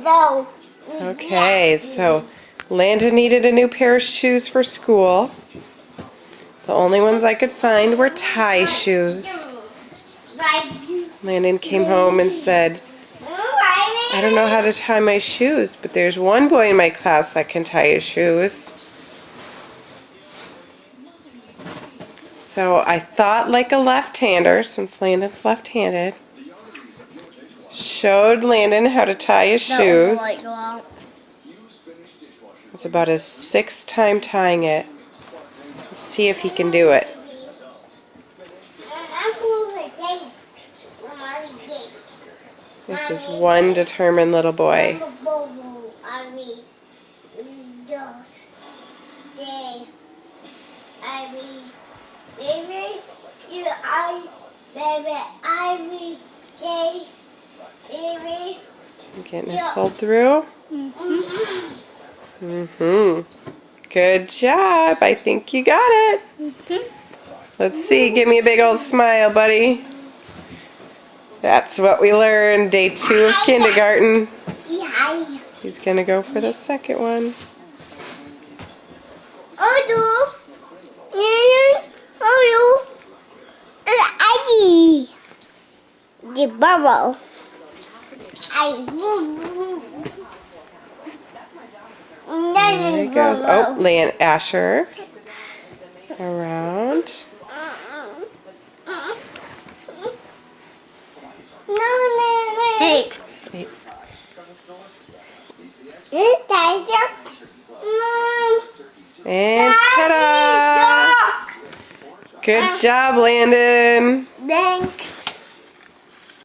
No. Okay, so Landon needed a new pair of shoes for school. The only ones I could find were tie shoes. Landon came home and said, I don't know how to tie my shoes, but there's one boy in my class that can tie his shoes. So I thought like a left-hander, since Landon's left-handed. Showed Landon how to tie his shoes. It's about his 6th time tying it. Let's see if he can do it. This is one determined little boy. Getting it pulled through? Good job. I think you got it. Let's see. Give me a big old smile, buddy. That's what we learned. Day 2 of kindergarten. He's going to go for the second one. The bubble. There he goes. Oh, Asher. Around. Hey. And ta-da! Good job, Landon.